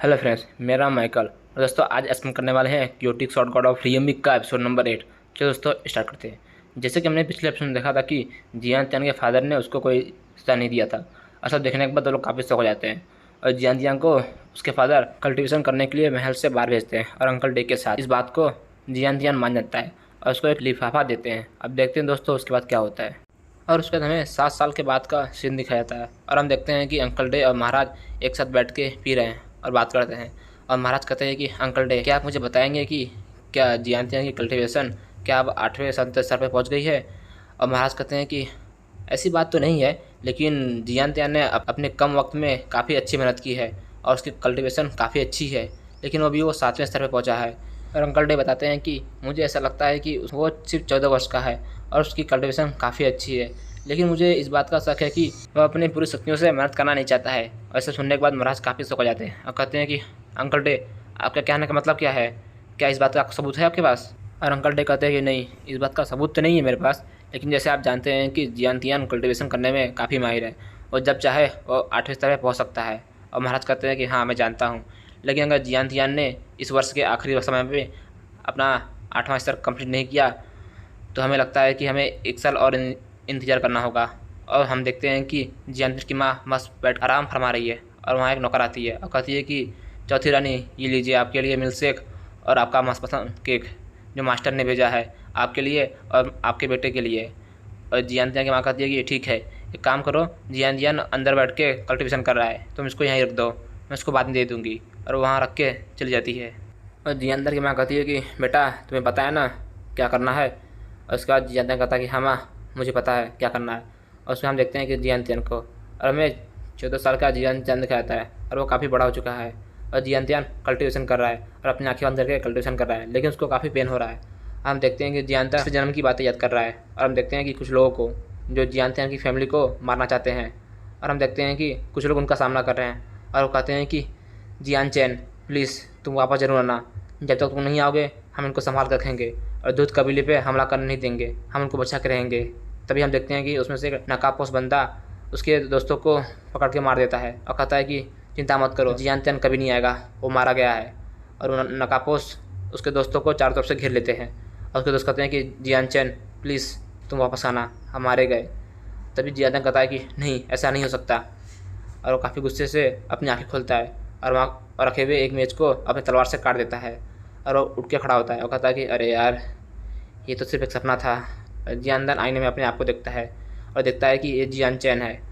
Hello friends, मेरा नाम Michael और दोस्तों आज एक्सप्लेन करने वाले हैं क्योटिक शॉर्ट गॉड ऑफ रियमिक का एपिसोड नंबर 8। चलो दोस्तों स्टार्ट करते हैं। जैसे कि हमने पिछले एपिसोड में देखा था कि जियान त्यान के फादर ने उसको कोई सजा नहीं दिया था और सब देखने के बाद वो लोग काफ़ी शौक हो जाते हैं और जियान त्यान को उसके फादर कल्टिवेशन करने के लिए महल से बाहर भेजते हैं और अंकल डे के साथ इस बात को जियान त्यान मान जाता है और उसको एक लिफाफा देते हैं। अब देखते हैं दोस्तों उसके बाद क्या होता है। और उसके बाद हमें 7 साल के बाद का सीन दिखाया जाता है और हम देखते हैं कि अंकल डे और महाराज एक साथ बैठ के पी रहे हैं और बात करते हैं। और महाराज कहते हैं कि अंकल डे, क्या आप मुझे बताएंगे कि क्या जियान त्यान की कल्टीवेशन क्या अब 8वें स्तर पर पहुंच गई है। और महाराज कहते हैं कि ऐसी बात तो नहीं है, लेकिन जियान त्यान ने अपने कम वक्त में काफ़ी अच्छी मेहनत की है और उसकी कल्टीवेशन काफ़ी अच्छी है, लेकिन वो 7वें स्तर पर पहुंचा है। और अंकल डे बताते हैं कि मुझे ऐसा लगता है कि वो सिर्फ 14 वर्ष का है और उसकी कल्टीवेशन काफ़ी अच्छी है, लेकिन मुझे इस बात का शक है कि वह अपनी पूरी शक्तियों से मेहनत करना नहीं चाहता है। और ऐसा सुनने के बाद महाराज काफ़ी शौक हो जाते हैं और कहते हैं कि अंकल डे, आपका कहने का मतलब क्या है? क्या इस बात का सबूत है आपके पास? और अंकल डे कहते हैं कि नहीं, इस बात का सबूत तो नहीं है मेरे पास, लेकिन जैसे आप जानते हैं कि जियान त्यान कल्टीवेशन करने में काफ़ी माहिर है और जब चाहे वो 8वें स्तर पर पहुँच सकता है। और महाराज कहते हैं कि हाँ मैं जानता हूँ, लेकिन अगर जियान त्यान ने इस वर्ष के आखिरी समय में अपना 8वां स्तर कंप्लीट नहीं किया तो हमें लगता है कि हमें 1 साल और इंतज़ार करना होगा। और हम देखते हैं कि जियान की माँ मस्त बैठ आराम फरमा रही है और वहाँ एक नौकर आती है और कहती है कि चौथी रानी, ये लीजिए आपके लिए मिल्क शेक और आपका मनपसंद केक जो मास्टर ने भेजा है आपके लिए और आपके बेटे के लिए। और जियान त्यान की माँ कहती है कि ठीक है, एक काम करो, जियान जियान अंदर बैठ के कल्टीवेशन कर रहा है, तुम इसको यहीं रख दो, मैं इसको बाद में दे दूँगी। और वहाँ रख के चली जाती है। और जियान त्यान की माँ कहती है कि बेटा तुम्हें पता है ना क्या करना है। और उसके बाद जियान त्यान कहता है कि हाँ माँ मुझे पता है क्या करना है। और उसमें हम देखते हैं कि जियान त्यान को और हमें 14 साल का जियान त्यान दिखाया जाता है और वो काफ़ी बड़ा हो चुका है और जियान त्यान कल्टीवेशन कर रहा है और अपनी आँखें बंद करके कल्टीवेशन कर रहा है, लेकिन उसको काफ़ी पेन हो रहा है। हम देखते हैं कि जियान त्यान जन्म की बातें याद कर रहा है और हम देखते हैं कि कुछ लोगों को जो जियान त्यान की फैमिली को मारना चाहते हैं और हम देखते हैं कि कुछ लोग उनका सामना कर रहे हैं और वो कहते हैं कि जियान चैन प्लीज़ तुम वापस जरूर आना, जब तक तुम नहीं आओगे हम इनको संभाल कर रखेंगे और दूध कबीले पे हमला करने नहीं देंगे, हम उनको बचा के रहेंगे। तभी हम देखते हैं कि उसमें से एक नकाबपोश बंदा उसके दोस्तों को पकड़ के मार देता है और कहता है कि चिंता मत करो, जियान त्यान कभी नहीं आएगा, वो मारा गया है। और वो नकाबपोश उसके दोस्तों को चारों तरफ से घेर लेते हैं और उसके दोस्त कहते हैं कि जियान चैन प्लीज़ तुम वापस आना, हम मारे गए। तभी जियान त्यान कहता है कि नहीं, ऐसा नहीं हो सकता। और वो काफ़ी गुस्से से अपनी आँखें खोलता है और वहाँ रखे हुए एक मेज को अपनी तलवार से काट देता है और वो उठ के खड़ा होता है और कहता है कि अरे यार, ये तो सिर्फ एक सपना था। जियान त्यान आईने में अपने आप को देखता है और देखता है कि ये जियान चैन है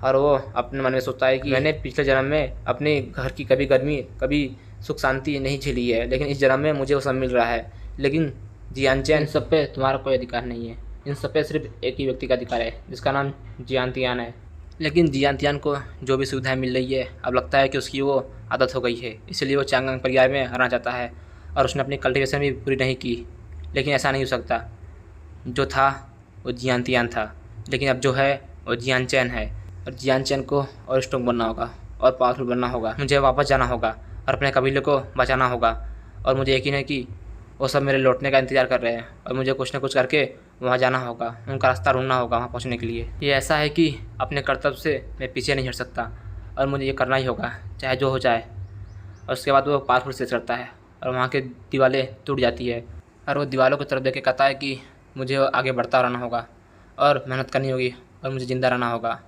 और वो अपने मन में सोचता है कि मैंने पिछले जन्म में अपने घर की कभी गर्मी कभी सुख शांति नहीं झेली है, लेकिन इस जन्म में मुझे वो सब मिल रहा है। लेकिन जियान चैन, इन सब पे तुम्हारा कोई अधिकार नहीं है, इन सब पे सिर्फ एक ही व्यक्ति का अधिकार है जिसका नाम जियान त्यान है। लेकिन जियान त्यान को जो भी सुविधाएं मिल रही है अब लगता है कि उसकी वो आदत हो गई है, इसलिए वो चांगलांग परिवार में रहना चाहता है और उसने अपनी कल्टीवेशन भी पूरी नहीं की। लेकिन ऐसा नहीं हो सकता, जो था वो जियान त्यान था, लेकिन अब जो है वो जियान चैन है। और जियान चैन को और स्ट्रॉन्ग बनना होगा और पावरफुल बनना होगा, मुझे वापस जाना होगा और अपने कबीले को बचाना होगा। और मुझे यकीन है कि वो सब मेरे लौटने का इंतज़ार कर रहे हैं और मुझे कुछ ना कुछ करके वहाँ जाना होगा, उनका रास्ता ढूंढना होगा वहाँ पहुँचने के लिए। ये ऐसा है कि अपने कर्तव्य से मैं पीछे नहीं हट सकता और मुझे ये करना ही होगा चाहे जो हो जाए। और उसके बाद वो पावरफुल से चढ़ता है और वहाँ की दीवारें टूट जाती है और वो दीवारों की तरफ देख के कहता है कि मुझे आगे बढ़ता रहना होगा और मेहनत करनी होगी और मुझे ज़िंदा रहना होगा।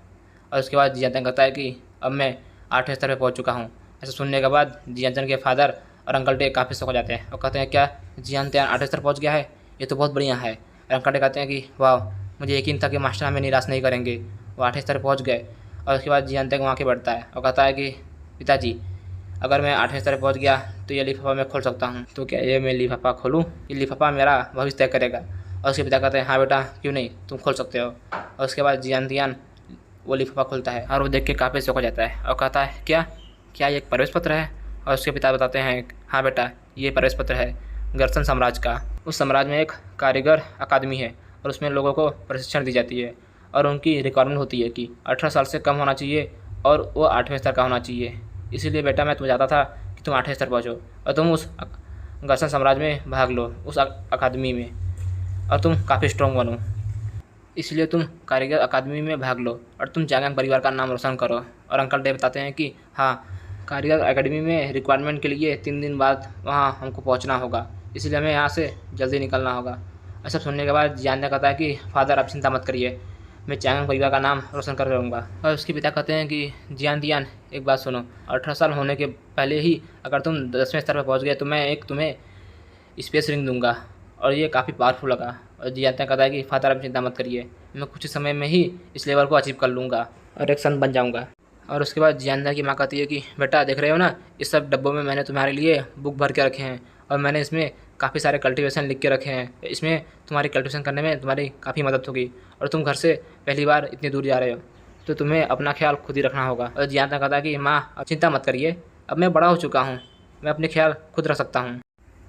और उसके बाद जियान त्यान कहता है कि अब मैं 8वें स्तर पर पहुँच चुका हूँ। ऐसा सुनने के बाद जियान त्यान के फादर और अंकल डे काफ़ी शौक हो जाते हैं और कहते हैं क्या जियान त्यान 8वें स्तर पहुँच गया है, ये तो बहुत बढ़िया है। और अंकल डे कहते हैं कि वाह, मुझे यकीन था कि मास्टर हमें निराश नहीं करेंगे, वो 8वें स्तर पहुँच गए। और उसके बाद जियान त्यान वहाँ के बढ़ता है और कहता है कि पिताजी, अगर मैं 8वें स्तर पहुँच गया तो ये लिफाफा मैं खोल सकता हूँ, तो क्या ये मैं लिफाफा खोलूँ? ये लिफाफा मेरा भविष्य तय करेगा। और उसके पिता कहते हैं हाँ बेटा, क्यों नहीं, तुम खोल सकते हो। और उसके बाद जियान त्यान वो लिफाफा खोलता है और वो देख के काफ़ी शौक हो जाता है और कहता है क्या क्या ये एक प्रवेश पत्र है? और उसके पिता बताते हैं हाँ बेटा, ये प्रवेश पत्र है गर्सन साम्राज्य का। उस साम्राज्य में एक कारीगर अकादमी है और उसमें लोगों को प्रशिक्षण दी जाती है और उनकी रिक्वायरमेंट होती है कि 18 साल से कम होना चाहिए और वो 8वें स्तर का होना चाहिए। इसीलिए बेटा मैं तुम्हें चाहता था कि तुम 8वें स्तर पहुँचो और तुम उस गर्सन साम्राज्य में भाग लो, उस अकादमी में, और तुम काफ़ी स्ट्रॉन्ग बनो। इसलिए तुम कारीगर अकादमी में भाग लो और तुम चांगलांग परिवार का नाम रोशन करो। और अंकल डे बताते हैं कि हाँ, कारीगर एकेडमी में रिक्वायरमेंट के लिए 3 दिन बाद वहाँ हमको पहुँचना होगा, इसलिए हमें यहाँ से जल्दी निकलना होगा। और सब सुनने के बाद जियान ने कहता है कि फादर आप चिंता मत करिए, मैं चैंग परिवार का नाम रोशन कर रहूँगा। और उसके पिता कहते हैं कि जियान एक बात सुनो, 18 साल होने के पहले ही अगर तुम 10वें स्तर पर पहुँच गए तो मैं तुम्हें स्पेस रिंग दूंगा, और ये काफ़ी पावरफुल लगा। और जियान कहता है कि फादर आप चिंता मत करिए, मैं कुछ ही समय में ही इस लेवल को अचीव कर लूँगा और एक सन बन जाऊँगा। और उसके बाद जियान की माँ कहती है कि बेटा देख रहे हो ना, इस सब डब्बों में मैंने तुम्हारे लिए बुक भर के रखे हैं, और मैंने इसमें काफ़ी सारे कल्टीवेशन लिख के रखे हैं, इसमें तुम्हारी कल्टीवेशन करने में तुम्हारी काफ़ी मदद होगी। और तुम घर से पहली बार इतनी दूर जा रहे हो तो तुम्हें अपना ख्याल खुद ही रखना होगा। और जियान कहता है कि माँ अब चिंता मत करिए, अब मैं बड़ा हो चुका हूँ, मैं अपने ख्याल खुद रख सकता हूँ।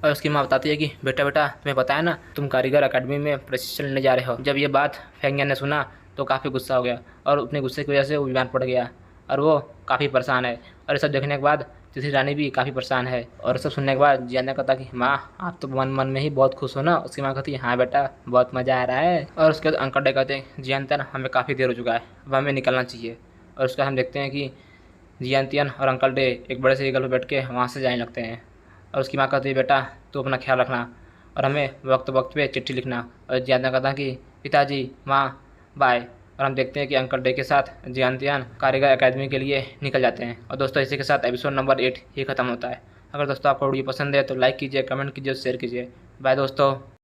और उसकी माँ बताती है कि बेटा तुम्हें पता है ना, तुम कारीगर एकेडमी में प्रशिक्षण लेने जा रहे हो। जब ये बात फेंगयान ने सुना तो काफ़ी गुस्सा हो गया, और अपने गुस्से की वजह से वो बीमार पड़ गया, और वो काफ़ी परेशान है। और ये सब देखने के बाद तीसरी रानी भी काफ़ी परेशान है। और सब सुनने के बाद जियान ने कहता कि माँ आप तो मन मन में ही बहुत खुश हो ना। उसकी माँ कहती है हाँ बेटा बहुत मज़ा आ रहा है। और उसके बाद अंकल डे कहते हैं जियान हमें काफ़ी देर हो चुका है, अब हमें निकलना चाहिए। और उसका हम देखते हैं कि जियान और अंकल डे एक बड़े से ईगल पर बैठ के वहाँ से जाने लगते हैं। और उसकी माँ कहती है बेटा तू अपना ख्याल रखना, और हमें वक्त वक्त पे चिट्ठी लिखना। और जियान कहता कि पिताजी माँ बाय। और हम देखते हैं कि अंकल डे के साथ जियान कारीगर एकेडमी के लिए निकल जाते हैं। और दोस्तों इसी के साथ एपिसोड नंबर 8 ही खत्म होता है। अगर दोस्तों आपको वीडियो पसंद है तो लाइक कीजिए, कमेंट कीजिए, शेयर कीजिए। बाय दोस्तों।